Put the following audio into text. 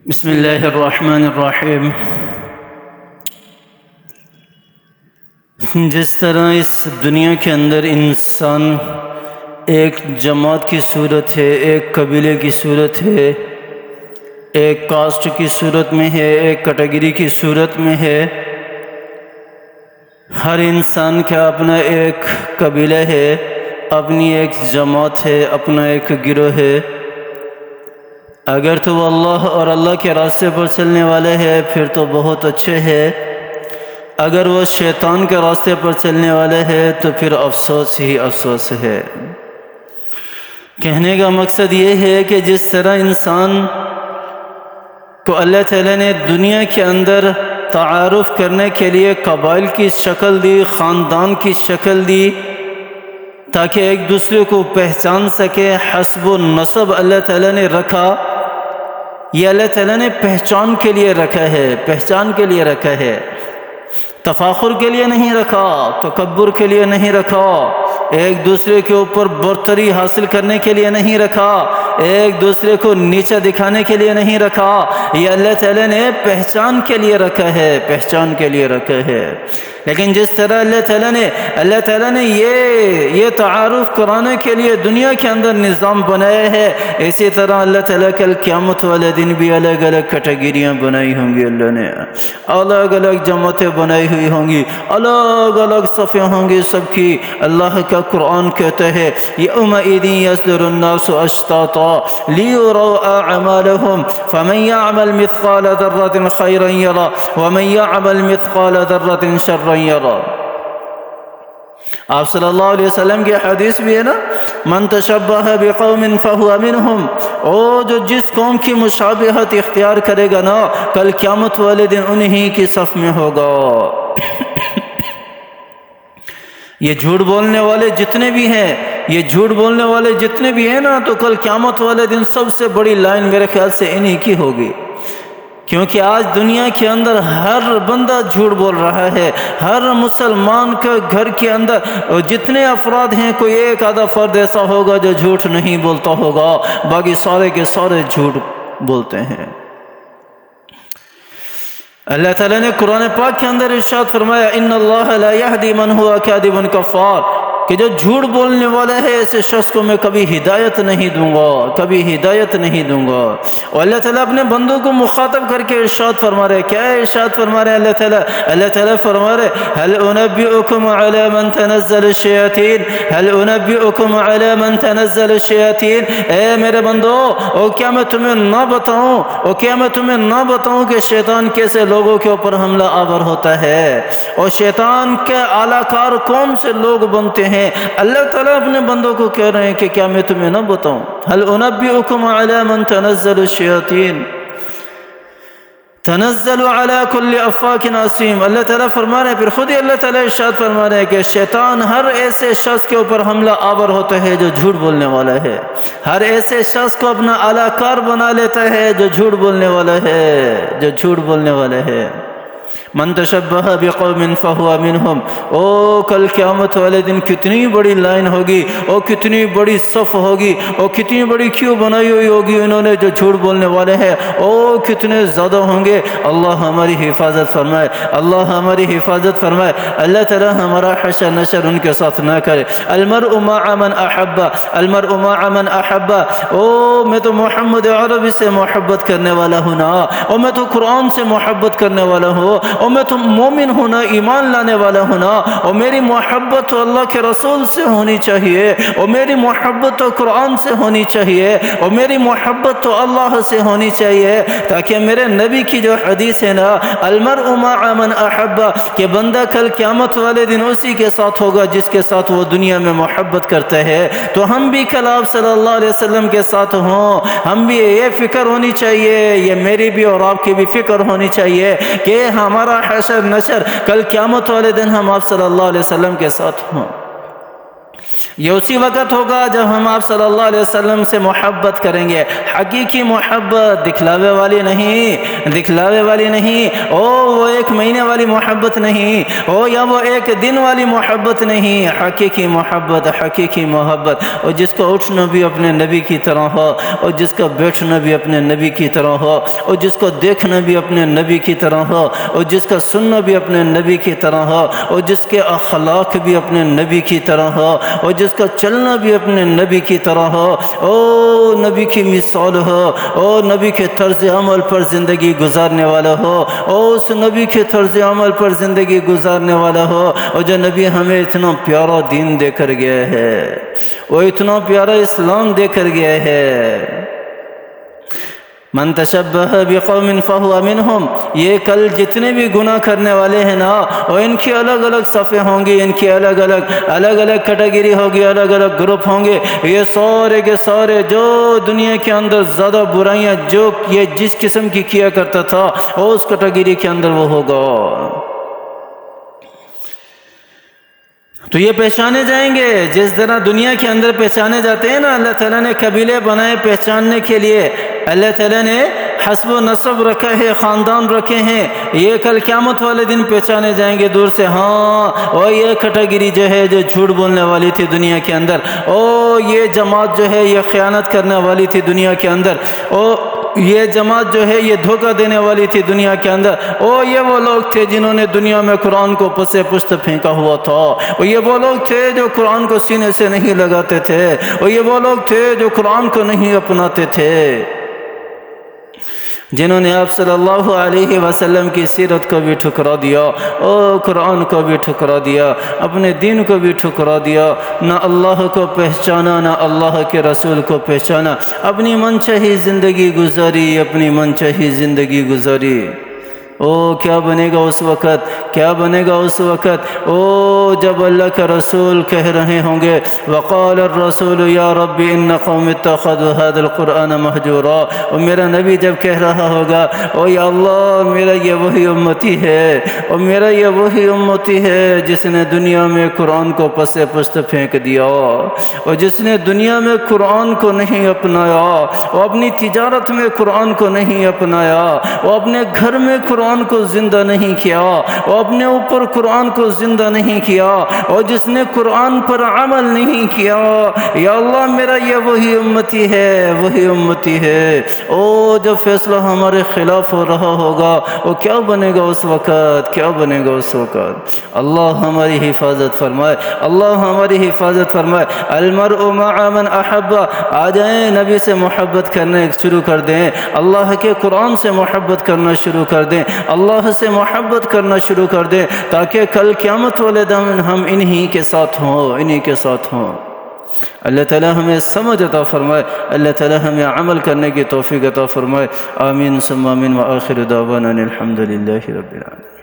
بسم اللہ الرحمن الرحیم۔ جس طرح اس دنیا کے اندر انسان ایک جماعت کی صورت ہے، ایک قبیلے کی صورت ہے، ایک کاسٹ کی صورت میں ہے، ایک کیٹیگری کی صورت میں ہے، ہر انسان کا اپنا ایک قبیلہ ہے، اپنی ایک جماعت ہے، اپنا ایک گروہ ہے۔ اگر تو وہ اللہ اور اللہ کے راستے پر چلنے والے ہیں پھر تو بہت اچھے ہے، اگر وہ شیطان کے راستے پر چلنے والے ہیں تو پھر افسوس ہی افسوس ہے۔ کہنے کا مقصد یہ ہے کہ جس طرح انسان کو اللہ تعالیٰ نے دنیا کے اندر تعارف کرنے کے لیے قبائل کی شکل دی، خاندان کی شکل دی، تاکہ ایک دوسرے کو پہچان سکے، حسب و نسب اللہ تعالیٰ نے رکھا۔ یہ اللہ تعالیٰ نے پہچان کے لیے رکھا ہے، پہچان کے لیے رکھا ہے، تفاخر کے لیے نہیں رکھا، تکبر کے لیے نہیں رکھا، ایک دوسرے کے اوپر برتری حاصل کرنے کے لیے نہیں رکھا، ایک دوسرے کو نیچا دکھانے کے لیے نہیں رکھا۔ یہ اللہ تعالیٰ نے پہچان کے لیے رکھا ہے، پہچان کے لیے رکھا ہے۔ لیکن جس طرح اللہ تعالیٰ نے یہ تعارف کرانے کے لیے دنیا کے اندر نظام بنایا ہے، اسی طرح اللہ تعالیٰ کل قیامت والے دن بھی الگ الگ کیٹیگریاں بنائی ہوں گی، اللہ نے الگ الگ جماعتیں بنائی ہوئی ہوں گی، الگ الگ صفیں ہوں گی سب کی۔ اللہ کا قرآن کہتا ہے یومئذ یصدر الناس اشتاتا لیروا اعمالهم فمن یعمل مثقال ذرة خیرا یرى ومن یعمل مثقال ذرة شرا یرى۔ آپ صلی اللہ علیہ وسلم کی حدیث بھی ہے نا، من تشبہ بقوم فہو منہم، جو جس قوم کی مشابہت اختیار کرے گا نا، کل قیامت والے دن انہی کی صف میں ہوگا۔ یہ جھوٹ بولنے والے جتنے بھی ہیں نا، تو کل قیامت والے دن سب سے بڑی لائن میرے خیال سے انہی کی ہوگی، کیونکہ آج دنیا کے اندر ہر بندہ جھوٹ بول رہا ہے۔ ہر مسلمان کے گھر کے اندر جتنے افراد ہیں، کوئی ایک آدھا فرد ایسا ہوگا جو جھوٹ نہیں بولتا ہوگا، باقی سارے کے سارے جھوٹ بولتے ہیں۔ اللہ تعالیٰ نے قرآن پاک کے اندر ارشاد فرمایا ان اللہ لا یہدی من ہوا کاذب کفار، کہ جو جھوٹ بولنے والا ہے ایسے شخص کو میں کبھی ہدایت نہیں دوں گا۔ اور اللہ تعالیٰ اپنے بندوں کو مخاطب کر کے ارشاد فرما رہے، کیا ارشاد فرما رہے اللہ تعالیٰ فرما رہے هل انبئکم علی من تنزل الشیاطین، اے میرے بندو، کیا میں تمہیں نہ بتاؤں کہ شیطان کیسے لوگوں کے اوپر حملہ آور ہوتا ہے، اور شیطان کے اعلی کار کون سے لوگ بنتے ہیں۔ اللہ تعالیٰ اپنے بندوں کو کہہ رہے ہیں کہ کیا میں تمہیں نہ بتاؤں، هل انبئکم علی من تنزل الشیاطین تنزل علی کل افاک اثیم۔ اللہ تعالیٰ فرما رہے ہیں، پھر خود ہی اللہ تعالیٰ ارشاد فرما رہے ہیں کہ شیطان ہر ایسے شخص کے اوپر حملہ آور ہوتا ہے جو جھوٹ بولنے والا ہے، ہر ایسے شخص کو اپنا اعلی کار بنا لیتا ہے جو جھوٹ بولنے والا ہے۔ من تشبہ بقوم فہو منہم، کل قیامت والے دن کتنی بڑی لائن ہوگی، کتنی بڑی صف ہوگی، کتنی بڑی کیوں بنائی ہوئی ہوگی انہوں نے جو جھوٹ بولنے والے ہیں، کتنے زیادہ ہوں گے۔ اللہ ہماری حفاظت فرمائے، اللہ تعالیٰ ہمارا حشر نشر ان کے ساتھ نہ کرے۔ المرء مع من احب، میں تو محمد عربی سے محبت کرنے والا ہوں نا، اور میں تو قرآن سے محبت کرنے والا ہوں، اور میں تو مومن ہوں نا، ایمان لانے والا ہوں نا، اور میری محبت تو اللہ کے رسول سے ہونی چاہیے، اور میری محبت تو قرآن سے ہونی چاہیے، اور میری محبت تو اللہ سے ہونی چاہیے، تاکہ میرے نبی کی جو حدیث ہے نا، المرء مع من احب، کہ بندہ کل قیامت والے دن اسی کے ساتھ ہوگا جس کے ساتھ وہ دنیا میں محبت کرتا ہے۔ تو ہم بھی کل آپ صلی اللہ علیہ وسلم کے ساتھ ہوں، ہم بھی یہ فکر ہونی چاہیے، یہ میری بھی اور آپ کی بھی فکر ہونی چاہیے کہ ہمارا حشر نشر کل قیامت والے دن ہم آپ صلی اللہ علیہ وسلم کے ساتھ ہوں۔ یہ اسی وقت ہوگا جب ہم آپ صلی اللہ علیہ وسلم سے محبت کریں گے، حقیقی محبت، دکھلاوے والی نہیں، دکھلاوے والی نہیں، وہ ایک مہینے والی محبت نہیں، یا وہ ایک دن والی محبت نہیں، حقیقی محبت، حقیقی محبت، اور جس کا اٹھنا بھی اپنے نبی کی طرح ہو، اور جس کا بیٹھنا بھی اپنے نبی کی طرح ہو، اور جس کو دیکھنا بھی اپنے نبی کی طرح ہو، اور جس کا سننا بھی اپنے نبی کی طرح ہو، اور جس کے اخلاق بھی اپنے نبی کی طرح ہو، اور جس کا چلنا بھی اپنے نبی کی طرح ہو، او نبی کی مثال ہو، او نبی کے طرز عمل پر زندگی گزارنے والا ہو، او اس نبی کے طرز عمل پر زندگی گزارنے والا ہو، اور جو نبی ہمیں اتنا پیارا دین دے کر گیا ہے، وہ اتنا پیارا اسلام دے کر گیا ہے۔ من تشبہ بقوم فہو منہم، یہ کل جتنے بھی گناہ کرنے والے ہیں نا، اور ان کی الگ الگ صفیں ہوں گی، ان کی الگ الگ کیٹیگری ہوگی، الگ الگ گروپ ہوں گے، یہ سارے کے سارے جو دنیا کے اندر زیادہ برائیاں جو یہ جس قسم کی کیا کرتا تھا، وہ اس کیٹیگری کے اندر وہ ہوگا۔ تو یہ پہچانے جائیں گے جس طرح دنیا کے اندر پہچانے جاتے ہیں نا، اللہ تعالیٰ نے قبیلے بنائے پہچاننے کے لیے، اللہ تعالیٰ نے حسب و نسب رکھا ہے، خاندان رکھے ہیں، یہ کل قیامت والے دن پہچانے جائیں گے دور سے، ہاں اور یہ کیٹیگری جو ہے جو جھوٹ بولنے والی تھی دنیا کے اندر، اور یہ جماعت جو ہے یہ خیانت کرنے والی تھی دنیا کے اندر، اور یہ جماعت جو ہے یہ دھوکہ دینے والی تھی دنیا کے اندر، اور یہ وہ لوگ تھے جنہوں نے دنیا میں قرآن کو پس پشت پھینکا ہوا تھا، اور یہ وہ لوگ تھے جو قرآن کو سینے سے نہیں لگاتے تھے، اور یہ وہ لوگ تھے جو قرآن کو نہیں اپناتے تھے، جنہوں نے آپ صلی اللہ علیہ وسلم کی سیرت کو بھی ٹھکرا دیا، اور قرآن کو بھی ٹھکرا دیا، اپنے دین کو بھی ٹھکرا دیا، نہ اللہ کو پہچانا نہ اللہ کے رسول کو پہچانا، اپنی من چاہی زندگی گزاری، اپنی من چاہی زندگی گزاری۔ او کیا بنے گا اس وقت، کیا بنے گا اس وقت، او جب اللہ کا رسول کہہ رہے ہوں گے وقال الرسول یا رب ان قوم اتخذوا هذا القرآن مہجورا، اور میرا نبی جب کہہ رہا ہوگا او یا اللہ میرا یہ وہی امتی ہے، اور میرا یہ وہی امتی ہے جس نے دنیا میں قرآن کو پس پشت پھینک دیا، اور جس نے دنیا میں قرآن کو نہیں اپنایا، وہ اپنی تجارت میں قرآن کو نہیں اپنایا، وہ اپنے گھر میں قرآن کو زندہ نہیں کیا، وہ اپنے اوپر قرآن کو زندہ نہیں کیا، اور جس نے قرآن پر عمل نہیں کیا، یا اللہ میرا یہ وہی امتی ہے، وہی امتی ہے۔ او جب فیصلہ ہمارے خلاف ہو رہا ہوگا وہ کیا بنے گا اس وقت، کیا بنے گا اس وقت۔ اللہ ہماری حفاظت فرمائے، اللہ ہماری حفاظت فرمائے۔ المرء مع من احب، آ جائیں نبی سے محبت کرنے شروع کر دیں، اللہ کے قرآن سے محبت کرنا شروع کر دیں، اللہ سے محبت کرنا شروع کر دیں، تاکہ کل قیامت والے دن ہم انہی کے ساتھ ہوں، انہی کے ساتھ ہوں۔ اللہ تعالیٰ ہمیں سمجھ عطا فرمائے، اللہ تعالیٰ ہمیں عمل کرنے کی توفیق عطا فرمائے، آمین ثم آمین، وآخر دعوانا الحمد للہ رب العالمین۔